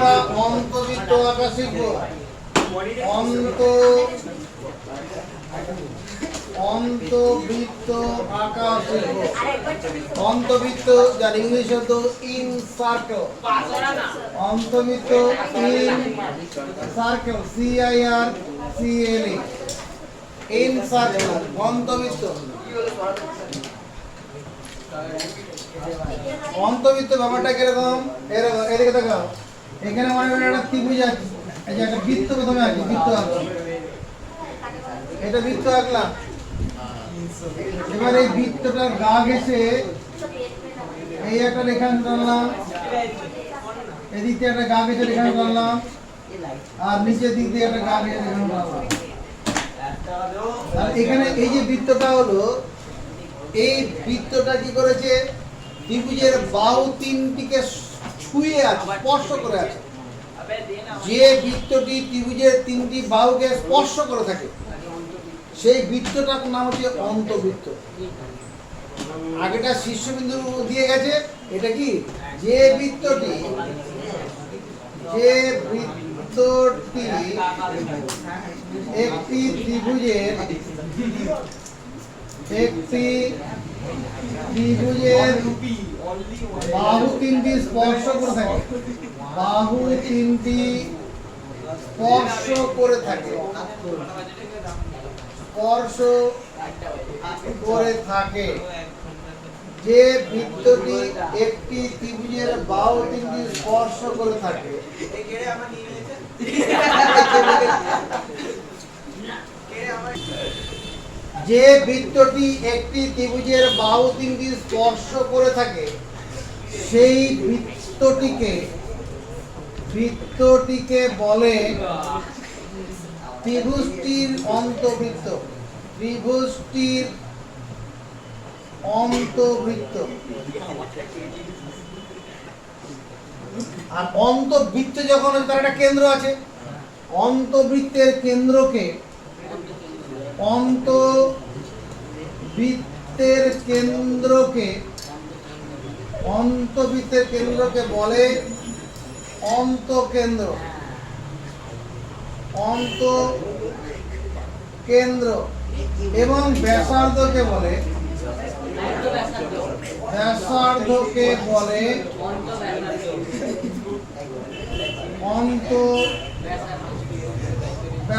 আমরা অন্তবৃত্ত আঁকা শিখব। অন্তবৃত্ত আঁকা শিখব। অন্তবৃত্ত যার ইংলিশ হতো ইন সার্কেল। অন্তবৃত্ত incircle, CIRCLE, incircle অন্তবৃত্ত। অন্তবৃত্ত ব্যাপারটা কিরকম? এদিকে দেখাও। এখানে মনে করেন একটা ত্রিভুজ আছে, এই যে একটা বৃত্ত প্রথমে আঁকি, বৃত্ত আঁকলাম, এটা বৃত্ত আঁকলাম। এবার এই বৃত্তটার গা ঘেঁষে এই একটা রেখা টানলাম, এদিক দিয়ে একটা গা ঘেঁষে রেখা টানলাম, আর নিচের দিক দিয়ে একটা গা ঘেঁষে রেখা টানলাম। আর এখানে এই যে বৃত্তটা হলো, এই বৃত্তটা কি করেছে? ত্রিভুজের বাহু তিনটিকে ছুঁয়ে আছে, স্পর্শ করে আছে। যে বৃত্তটি ত্রিভুজের তিনটি বাহুকে স্পর্শ করে থাকে সেই বৃত্তটার নাম হচ্ছে অন্তবৃত্ত। আগেটা শীর্ষবিন্দু দিয়ে গেছে, এটা কি? যে বৃত্তটি একটি ত্রিভুজের বাহু তিনটি স্পর্শ করে থাকে, বাহু তিনটি স্পর্শ করে থাকে, স্পর্শ করে থাকে। যে বৃত্তটি একটি ত্রিভুজের বাহু তিনটি স্পর্শ করে থাকে, যে বৃত্তটি একটি ত্রিভুজের বাহু তিনটি স্পর্শ করে থাকে সেই বৃত্তটিকে বলে ত্রিভুজটির অন্তবৃত্ত। ত্রিভুজটির অন্তবৃত্ত। আর অন্তবৃত্ত যখন তার একটা কেন্দ্র আছে, অন্তবৃত্তের কেন্দ্রকে বলে অন্তকেন্দ্র। অন্তকেন্দ্র এবং ব্যাসার্ধকে বলে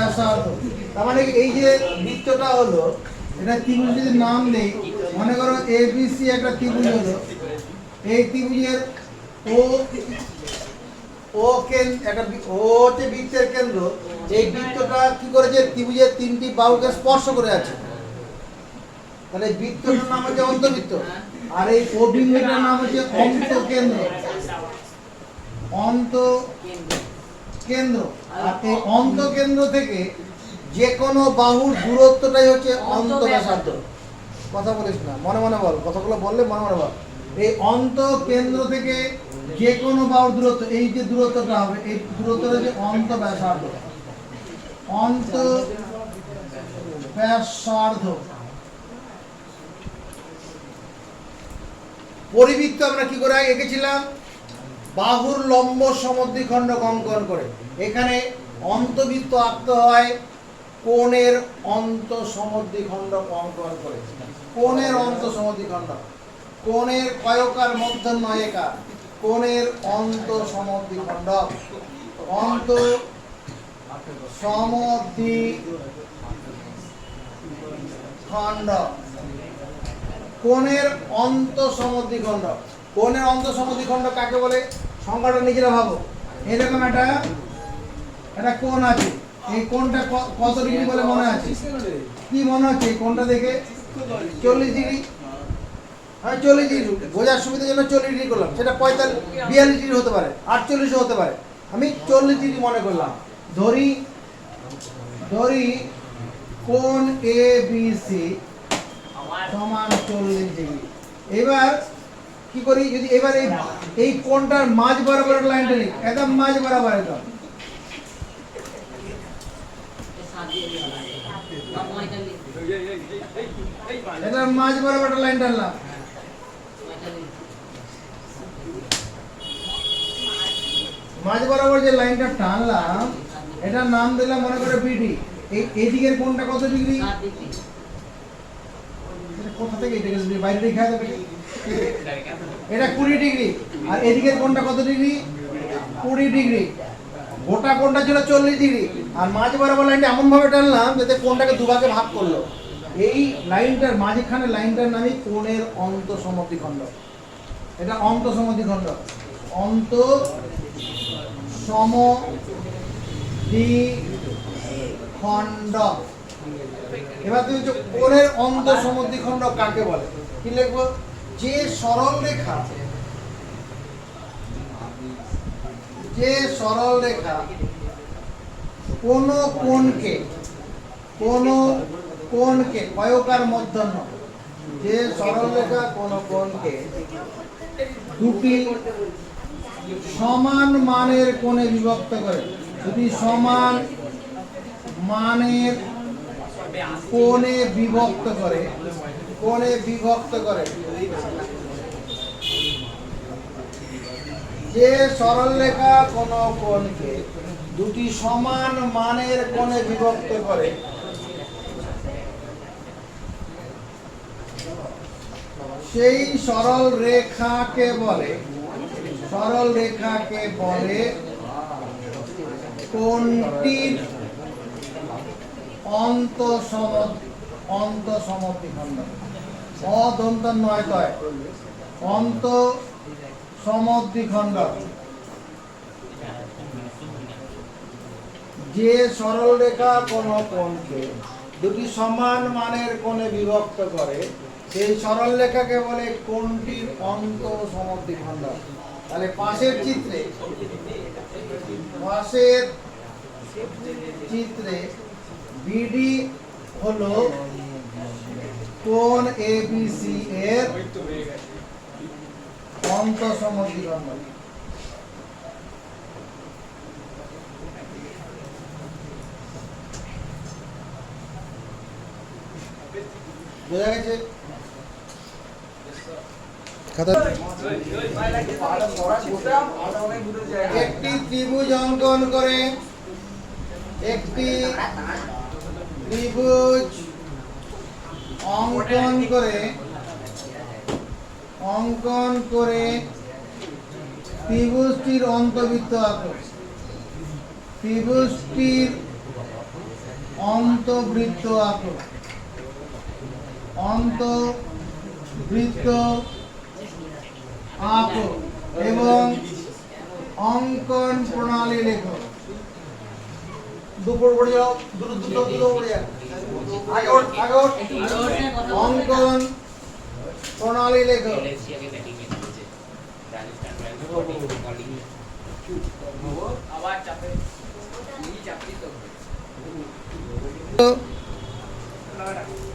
অন্তব্যাসার্ধ। তার মানে এই যে বৃত্তটা হলো, এটা ত্রিভুজ যদি নাম নেই, মনে করো ABC একটা ত্রিভুজ হলো, এই ত্রিভুজের ও হচ্ছে বৃত্তের কেন্দ্র। এই বৃত্তটা কি করেছে? ত্রিভুজের তিনটি বাহুকে স্পর্শ করে আছে, তাহলে বৃত্তটার নাম হচ্ছে অন্তবৃত্ত। আর এই ও বিন্দুটার নাম হচ্ছে অন্তকেন্দ্র। অন্তকেন্দ্র। আর এই অন্তকেন্দ্র থেকে যে কোনো বাহুর দূরত্বটাই হচ্ছে অন্তব্যাসার্ধ। কথা বলিস না, মনে মনে বল, কথাগুলো বললে মনে মনে বল। এই অন্তকেন্দ্র থেকে যে কোনো বাহুর দূরত্ব, এই যে দূরত্বটা হবে, এই দূরত্বটা হচ্ছে অন্তব্যাসার্ধ। অন্তব্যাসার্ধ। পরিবৃত্ত আমরা কি করে এঁকেছিলাম? বাহুর লম্ব সমদ্বিখণ্ড অঙ্কন করে। এখানে অন্তবৃত্ত আঁকতে হয় কোণের অন্তঃসমদ্বিখণ্ড অঙ্কন করে। কোণের অন্তঃসমদ্বিখণ্ড, কোণের কয়কার মূর্ধন্য একার, কোণের অন্তঃসমদ্বিখণ্ড, অন্তঃসমদ্বিখণ্ড, কোণের অন্তঃসমদ্বিখণ্ড। কোণের অন্তঃসমদ্বিখণ্ড কাকে বলে? সংখ্যাটা নিজেরা ভাবো। এরকম একটা কোণ আছে, এই কোণটা কত ডিগ্রি বলে মনে আছে? কি মনে হচ্ছে এই কোণটা দেখে? 40 ডিগ্রি। হ্যাঁ, 40 ডিগ্রি বোঝার সুবিধার জন্য 40 ডিগ্রি করলাম। সেটা 42 ডিগ্রি হতে পারে, 48 হতে পারে। আমি 40 ডিগ্রি মনে করলাম। ধরি কোণ ABC সমান 40 ডিগ্রি। এবার কি করি? যদি এবার এই কোণটার মাঝ বরাবর লাইনটা নিই, একদম মাঝ বরাবর, একদম এটা মাঝ বরাবর একটা লাইন টানলাম। মাঝ বরাবর যে লাইনটা টানলাম এটার নাম দিলাম মনে করে বিডি। এই দিকের কোণটা কত ডিগ্রি? কোথা থেকে এটা গেছে বাইরে দেখা যাবে? এটা 20 ডিগ্রি। আর এদিকের কোণটা কত ডিগ্রি? 20 ডিগ্রি। গোটা কোণটা ছিল 40 ডিগ্রি। আর মাঝ বরাবর লাইনটা এমন ভাবে টানলাম যাতে কোণটাকে দুভাগে ভাগ করলো। এই লাইনটার মাঝখানে লাইনটার নামই কোণের অন্তঃসমদ্বিখণ্ড। এটা অন্তঃসমদ্বিখণ্ড। অন্তঃসমদ্বিখণ্ড। এবার তুমি কোণের অন্তঃসমদ্বিখণ্ড কাকে বলে? কি লিখবো? যে সরল রেখা কোন কোণকে কয়কার মধ্যাহ্ন, যে সরল রেখা কোন কোণকে দুটি সমান মানের কোণে বিভক্ত করে, দুটি সমান মানের কোণে বিভক্ত করে, যে সরল রেখা কোন কোণকে দুটি সমান মানের কোণে বিভক্ত করে সেই সরল রেখাকে বলে কোণটির অন্তঃসমদ্বিখণ্ড। অদন্ত নয় তয় অন্তঃসমদ্বিখণ্ড। যে সরল রেখা কোন কোণকে দুটি সমান মানের কোণে বিভক্ত করে সেই সরল রেখাকে বলে কোণটির অন্তঃসমদ্বিখণ্ড। তাহলে পাশের চিত্রে বিডি হলো কোণ এবিসি এর অন্তঃসমদ্বিখণ্ড। বোঝা গেছে? একটি ত্রিভুজ অঙ্কন করে ত্রিভুজটির অন্তবৃত্ত আঁকো। এবং অঙ্কন প্রণালী লেখো। দুপুর পড়ে যাও, দ্রুত পড়ে যাও। অঙ্কন প্রণালী লেখো।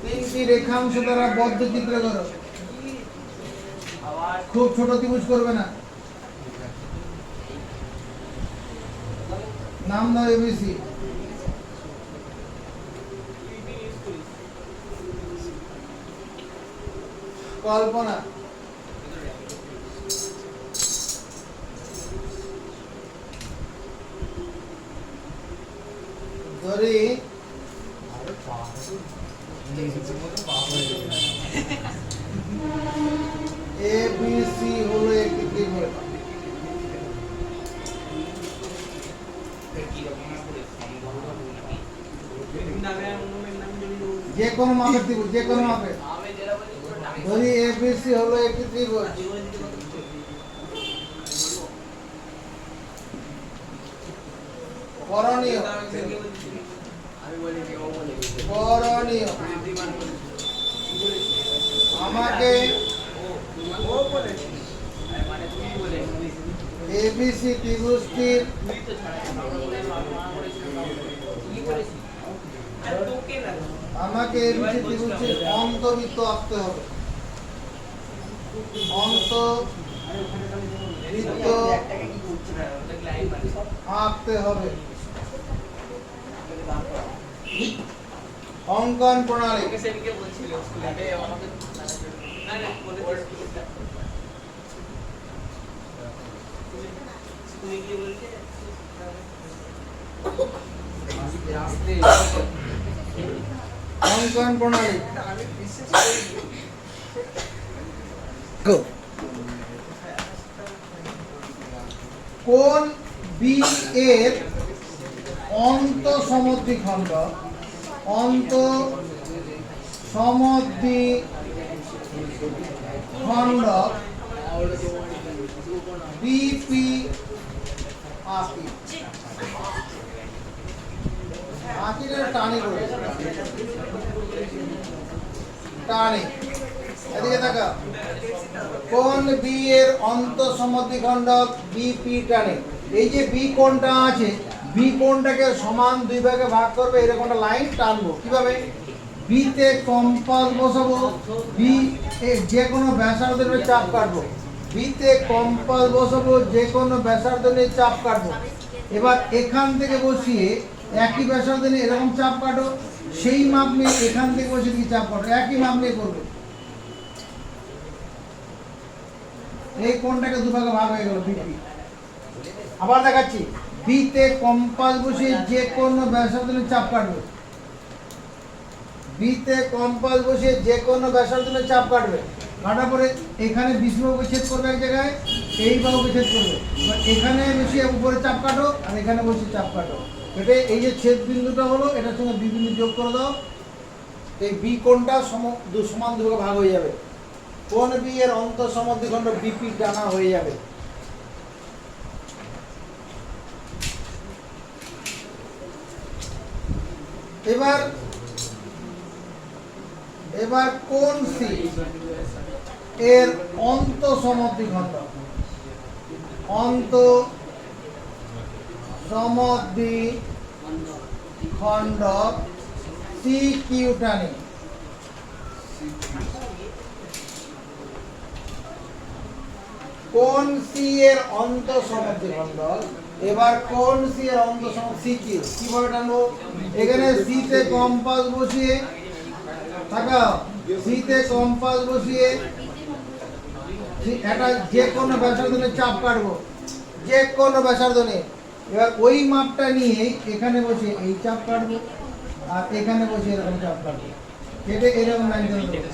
তিনটি রেখাংশ দ্বারা বদ্ধ চিত্র করো। খুব ছোট ত্রিভুজ করবে না। নাম দাও এবিসি। কল্পনা। ধরি এবিসি হলো একটি ত্রিভুজ। যে কোনো মাপের ত্রিভুজ, যে কোনো মাপের। ধরি এবিসি হলো একটি ত্রিভুজ। করণীয় আমাকে এবিসি ত্রিভুজটির অন্তবৃত্ত আঁকতে হবে। অঙ্কন প্রণালী। অঙ্কন প্রণালী কোন বি এর অন্ত সমদ্বিখণ্ড বিপি টানি করে টানি এদিকে দেখা কোন বি এর অন্ত সমদ্বিখণ্ডক বিপি টানে এই যে বি কোণটা আছে বি কোণটাকে সমান দুই ভাগে ভাগ করবে এরকম একটা লাইন টানবো কিভাবে বি তে কম্পাস বসাবো বি যে কোনো ব্যাসার্ধ নিয়ে চাপ কাটবো বি তে কম্পাস বসাবো যে কোনো ব্যাসার্ধ নিয়ে চাপ কাটবো এবার এখান থেকে বসিয়ে একই ব্যাসার্ধ নিয়ে এরকম চাপ কাটো সেই মাপ নিয়ে এখান থেকে বসে কি চাপ কাটো একই মাপ নিয়ে করবে এই কোণটাকে দুভাগে ভাগ হয়ে গেল বিপি আবার দেখাচ্ছি বি তে কম্পাস বসিয়ে যে কোনো ব্যাসার্ধ নিয়ে চাপ কাটবে বি তে কম্পাস বসিয়ে যে কোনো ব্যাসার্ধ নিয়ে চাপ কাটবে কাটার পরে এখানে বিষ্ণুবাবুকে ছেদ করবে এক জায়গায় এই বাবুকে ছেদ করবে এখানে বসিয়ে উপরে চাপ কাটো আর এখানে বসিয়ে চাপ কাটো এটা এই যে ছেদ বিন্দুটা হলো এটার সঙ্গে বি বিন্দু যোগ করে দাও এই বি কোণটা সমান দুভাগে ভাগ হয়ে যাবে কোন বি এর অন্ত সমদ্বিখণ্ড বিপি টানা হয়ে যাবে এবার কোন সি এর অন্ত সমদ্বিখণ্ড সি কিউ টানি কোন সি এর অন্ত সমদ্বিখণ্ড এবার কোন সি এর অন্ত সি কিউ কিভাবে টানবো এখানে সি তে কম্পাস বসিয়ে তাকাও সি তে কম্পাস বসিয়ে এটা যে কোনো ব্যাসার্ধ নিয়ে চাপ কাটবো যে কোনো ব্যাসার্ধ নিয়ে এবার ওই মাপটা নিয়ে এখানে বসে এই চাপ কাটবো আর এখানে বসে এরকম চাপ কাটবো কেটে এরকম লাইন দেবো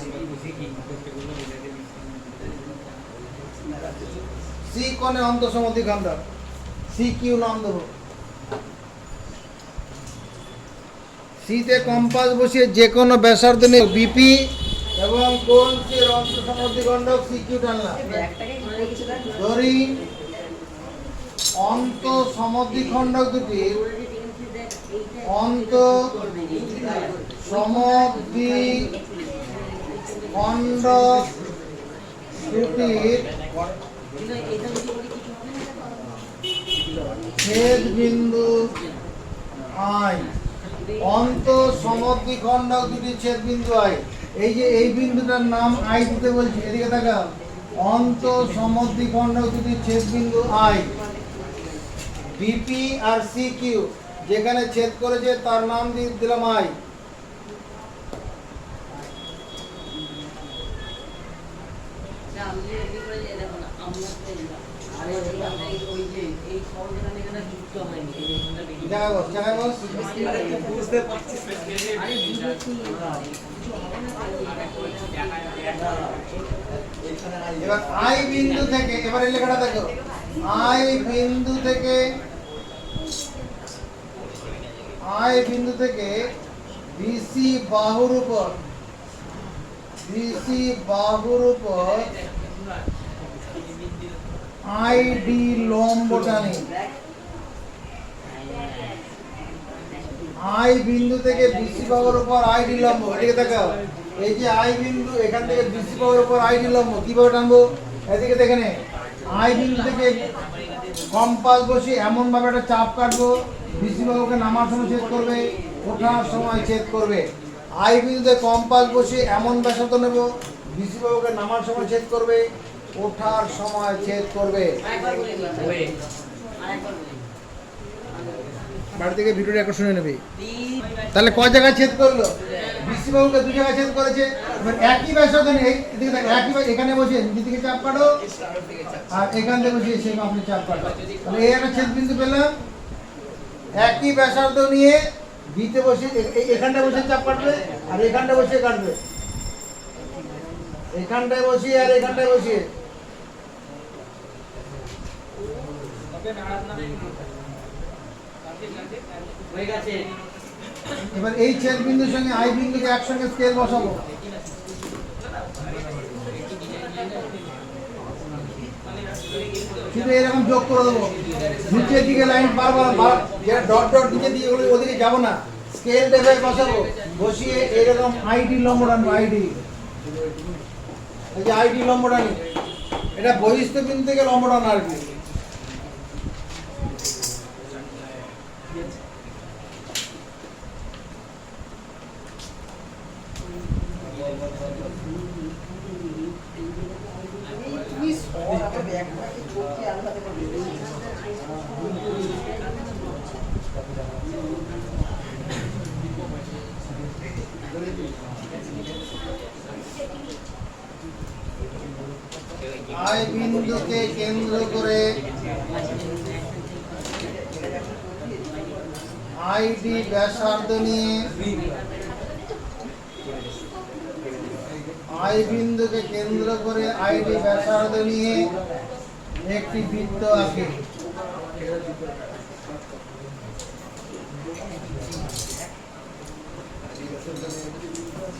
সি কোণে অন্ত সমদ্বিখণ্ড সি কিউ নাম দেবো সি তে কম্পাস বসিয়ে যে কোনো ব্যাসার্ধ নিয়ে বিপি এবং কোন সি এর অন্ত সমদ্বিখণ্ড সি কিউ টানলাম ধরি অন্ত সমদ্বিখণ্ড দুটি অন্ত সমদ্বিখণ্ড দুটির ছেদ বিন্দু আই অন্ত সমদ্বিখণ্ড দুটি ছেদ বিন্দু আই এই যে এই বিন্দুটার নাম আই দিতে বলছি এদিকে তাকাও অন্ত সমদ্বিখণ্ড দুটি ছেদ বিন্দু আই বিপি আর সি কিউ যেখানে ছেদ করেছে তার নাম দিয়ে দিলাম আই এবার আই বিন্দু থেকে এবারে লেখাটা দেখো আই বিন্দু থেকে বিসি বাহুর উপর আইডি লম্ব টানি আই বিন্দু থেকে বিসি বাহুর উপর আইডি লম্ব এদিকে দেখাও এই যে আই বিন্দু এখান থেকে বিসি বাহুর উপর আইডি লম্ব কিভাবে টানবো এদিকে দেখে নে আই বিন্দু থেকে কম্পাস বসে এমন ভাবে একটা চাপ কাটবো বিসি বাহুকে নামার সময় ছেদ করবে ওঠার সময় ছেদ করবে আই বিন্দুতে কম্পাস বসে এমন ব্যাসার্ধ নেব বিসি বাহুকে নামার সময় ছেদ করবে ওঠার সময় ছেদ করবে বাড়ি থেকে ভিডিওটা একটু শুনে নেবে তাহলে কয় জায়গায় ছেদ করলো বিসি বাহুকে দুই জায়গায় ছেদ করেছে। এবার একই ব্যাসার্ধ নিয়ে এদিকে দেখো, এখানে বসে নিচের দিকে চাপ কাটো আর এখান থেকে বসে সেই আপনি চাপ কাটো, তাহলে এই একটা ছেদ বিন্দু পেলাম। একই ব্যাসার্ধ নিয়ে বিতে বসে এখানটা বসে চাপ কাটবে আর এখানটা বসে কাটবে, এখানটায় বসিয়ে আর এখানটায় বসিয়ে। এবার এই ছেদ বিন্দুর সঙ্গে আই বিন্দুকে একসঙ্গে স্কেল বসাবো। শুধু এরকম যোগ করে দেবো, নিচের দিকে লাইন বারবার যেটা ডট ডট নিচে দিয়ে ওদিকে যাবো না, স্কেল টেবিল বসাবো, বসিয়ে এরকম আইডি লম্ব টানবো। আইডি, এই যে আইডি লম্ব টানি, এটা বহিস্থ বিন্দু থেকে লম্ব টানা আর কি। আই বিন্দুকে কেন্দ্র করে আইডি ব্যাসার্ধ নিয়ে আই বিন্দুকে কেন্দ্র করে আইডি ব্যাসার্ধ নিয়ে একটি বৃত্ত আঁকি।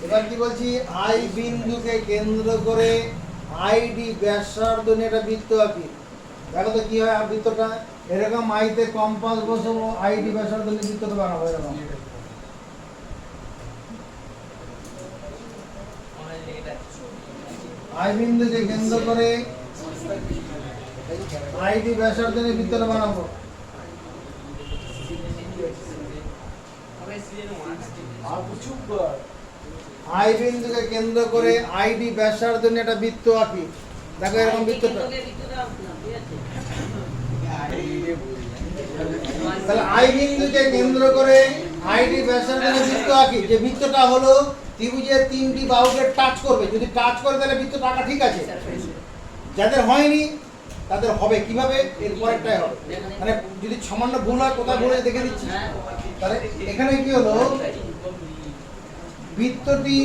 এবার কি বলছি, আই বিন্দুকে কেন্দ্র করে আইডি ব্যাসার্ধ নিয়ে একটা বৃত্ত আঁকি। দেখো তো কি হয় বৃত্তটা, এরকম আইতে কম্পাস বসাবো, আইডি ব্যাসার্ধ নিয়ে বৃত্তটা বানাবো এরকম। আই বিন্দুকে কেন্দ্র করে আইডি ব্যাসার্ধ নিয়ে বৃত্তটা বানাবো। আই বিন্দুকে কেন্দ্র করে আইডি ব্যাসার্ধ নিয়ে একটা বৃত্ত আঁকি। দেখো এরকম বৃত্তটা, তাহলে আই বিন্দুকে কেন্দ্র করে আইডি ব্যাসার্ধ নিয়ে বৃত্ত আঁকি। যে বৃত্তটা হলো ত্রিভুজের তিনটি বাহুকে টাচ করবে, যদি টাচ করে তাহলে বৃত্তটা আঁকা ঠিক আছে। যাদের হয়নি তাদের হবে কিভাবে, এর পরেরটাই হবে। মানে যদি সামান্য ভুল হয়, কোথায় ভুল হয় দেখে দিচ্ছি। তাহলে এখানে কি হলো, বৃত্তটি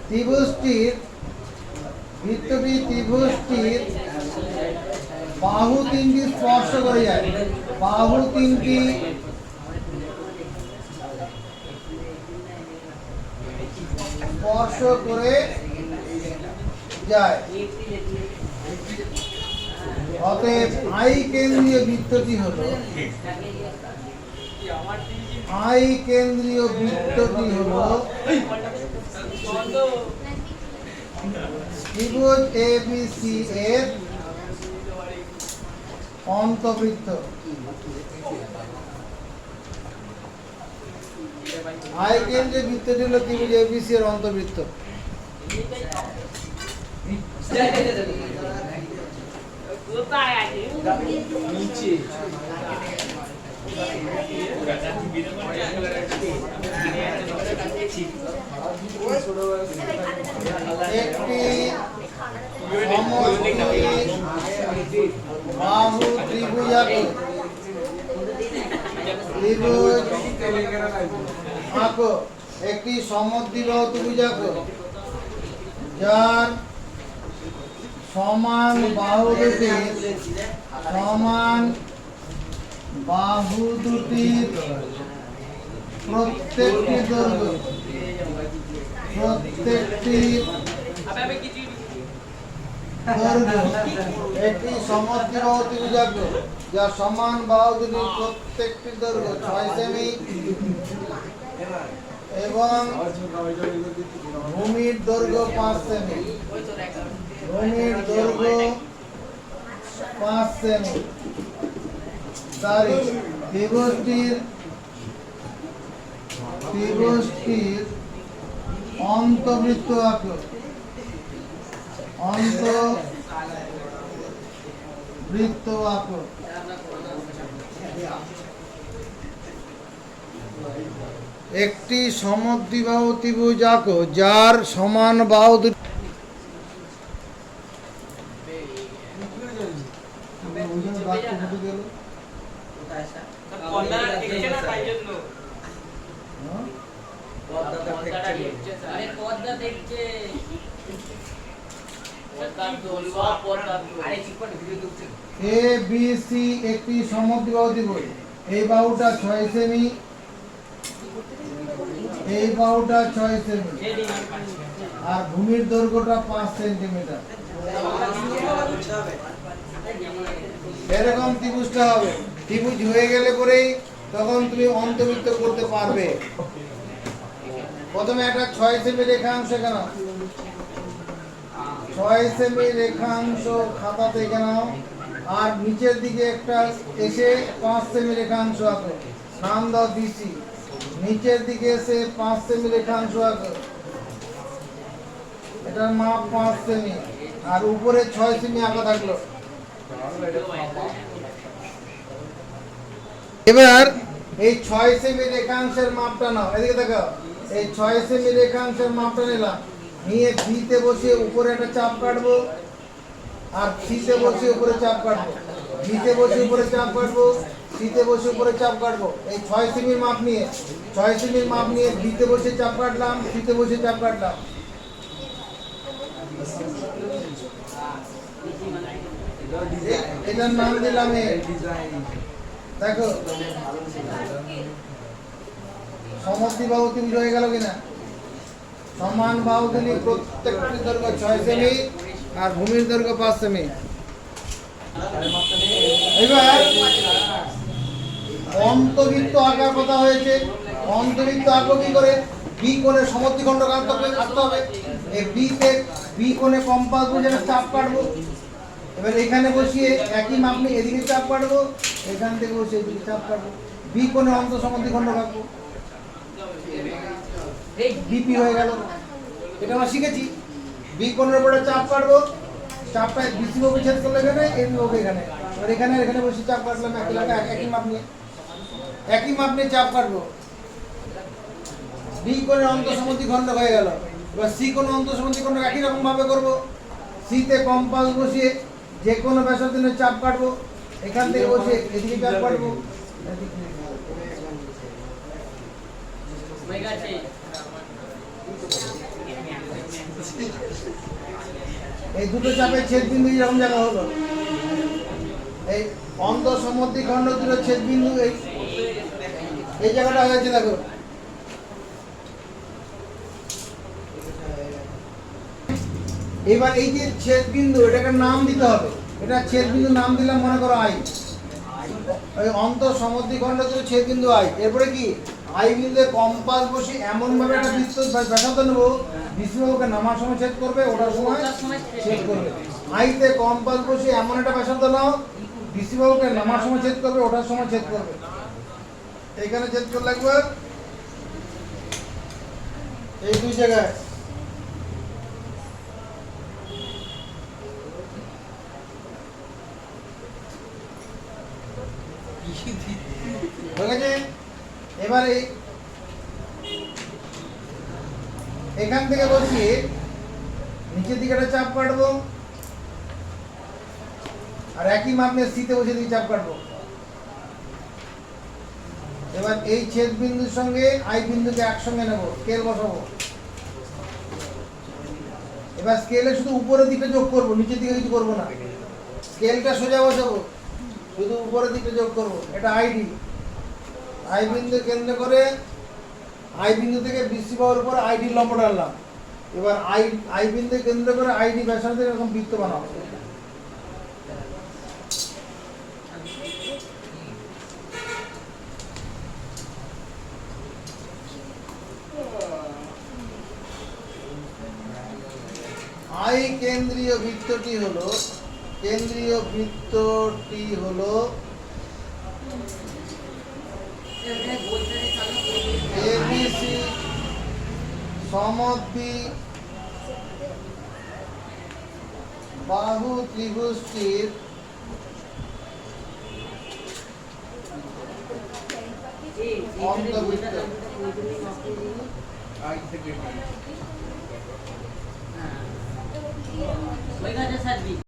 ত্রিভুজটির বাহু তিনটি স্পর্শ করে যায়। বাহু তিনটি স্পর্শ করে যায়। অতএব আই কেন্দ্রীয় বৃত্তটি হলো ত্রিভুজ এবিসি এর অন্তবৃত্ত। আই কেন্দ্রীয় বৃত্তটি হলো ত্রিভুজ এবিসি এর অন্তবৃত্ত। একটি বাহু ত্রিভুজ আঁকো। একটি সমদ্বিবাহু ত্রিভুজ আঁকো যার সমান বাহু দুটির প্রত্যেকটি দৈর্ঘ্য একটি সমদ্বিবাহু ত্রিভুজ আঁকো যার সমান বাহু দুটির প্রত্যেকটি দৈর্ঘ্য 6 সেমি এবং ভূমির দৈর্ঘ্য 5 সেমি। ভূমির দৈর্ঘ্য 5 সেমি। ত্রিভুজটির অন্তবৃত্ত আঁকো। অন্তবৃত্ত আঁকো। একটি সমদ্বিবাহু ত্রিভুজ আঁকো যার সমান বাহু দুটি এ বি সি একটি সমদ্বিবাহু ত্রিভুজ। এই বাহুটা 6 সেমি, এই বাহুটা 6 সেমি, আর ভূমির দৈর্ঘ্যটা 5 সেন্টিমিটার। এরকম ত্রিভুজটা হবে। ত্রিভুজ হয়ে গেলে পরেই তখন তুমি অন্তর্বৃত্ত করতে পারবে। প্রথমে একটা 6 সেমি রেখাংশ কেন 6 সেমি রেখাংশ খাতাতে কেন, আর নিচের দিকে একটা এসে 5 সেমি রেখাংশ আঁকো, নাম দাও বিসি। নিচের দিকে এসে 5 সেমি রেখাংশ আঁকো, এটার মাপ 5 সেমি, আর উপরে 6 সেমি আঁকা থাকলো। এবার এই 6 সেমি রেখাংশের মাপটা নাও, এদিকে দেখো। এই 6 সেমি রেখাংশের মাপটা নিলাম, নিয়ে বিতে বসে উপরে একটা চাপ কাটবো, আর সিতে বসে উপরে চাপ কাটবো, বিতে বসে উপরে চাপ কাটবো, সিতে বসে উপরে চাপ কাটবো। এই 6 সেমির মাপ নিয়ে 6 সেমির মাপ নিয়ে বিতে বসে চাপ কাটলাম, সিতে বসে চাপ কাটলাম। এটার নাম দিলাম এ। দেখো সমদ্বিবাহু ত্রিভুজ হয়ে গেল কিনা। সমান বাহু দুটি প্রত্যেকটি দৈর্ঘ্য 6 সেমি আর ভূমির দৈর্ঘ্য 5 সেমি। এবার অন্তবৃত্ত আঁকার কথা হয়েছে। অন্তবৃত্ত আঁকো কি করে? বি কোণে সমদ্বিখণ্ড আঁকতে হবে। এই বি কোণে কম্পাস বুঝে চাপ কাটবো। এবার এখানে বসিয়ে একই মাপ নিয়ে এদিকে চাপ কাটবো, এখান থেকে বসে এদিকে চাপ কাটবো। বি কোণে অন্তঃসমদ্বিখণ্ড আঁকবো, বিপি হয়ে গেল। এটা আমরা শিখেছি। বি কোণের উপরে চাপ কাটবো, চাপটা বিসি বাহু ছেদ করলে এখানে, এই বাহু এখানে। এবার এখানে এখানে বসে চাপ কাটলাম, একই মাপ নিয়ে চাপ কাটবো। বি কোণের অন্তঃসমদ্বিখণ্ড হয়ে গেল। এবার সি কোণ অন্তঃসমদ্বিখণ্ড একই রকম ভাবে করবো। সিতে কম্পাস বসিয়ে যে কোনো ব্যাসার্ধে চাপ কাটবো, এখান থেকে বসে এদিকে চাপ কাটবো। এই দুটো চাপের ছেদ বিন্দু এরকম জায়গা হলো। এই অন্তঃসমদ্বিখণ্ড দুটো ছেদ বিন্দু এই জায়গাটা হয়েছে। দেখো এবার এই যে ছেদ বিন্দু, এটাকে নাম দিতে হবে। এটা ছেদ বিন্দু নাম দিলাম, মনে করো আই। ওই অন্তঃসমদ্বিখণ্ড দুটো ছেদ বিন্দু আই। এরপরে কি আই বিন্দুতে কম্পাস বসে এমন ভাবে একটা বৃত্ত ব্যাসার্ধ নেবো, বিসি বাহুকে নামার সময় ছেদ করবে, ওঠার সময় ছেদ করবে। আইতে কম্পাস বসে এমন একটা ব্যাসার্ধ নাও, বিসি বাহুকে নামার সময় ছেদ করবে, ওঠার সময় ছেদ করবে। এখানে ছেদ করে লাগবে এই দুই জায়গায়। এবারে এখান থেকে বসিয়ে নিচের দিকে একটা চাপ কাটবো, আর একই মাপ নিয়ে সিতে বসে দিয়ে চাপ কাটবো। এবার এই ছেদ বিন্দুর সঙ্গে আই বিন্দুকে একসঙ্গে নেব, স্কেল বসাবো। এবার স্কেলে শুধু উপরের দিকটা যোগ করবো, নিচের দিকে কিছু করবো না। স্কেলটা সোজা বসাবো, শুধু উপরের দিকটা যোগ করবো। এটা আইডি। আই বিন্দু কেন্দ্র করে আই বিন্দু থেকে বিসি বাহুর উপর আইডি লম্ব টানলাম। এবার আই বিন্দু কেন্দ্র করে আইডি ব্যাসার্ধে এরকম বৃত্ত বানাবো। আই কেন্দ্রীয় বৃত্তটি হলো এবিসি সমদ্বিবাহু ত্রিভুজটির অন্তর্বৃত্ত। वही का जैसा भी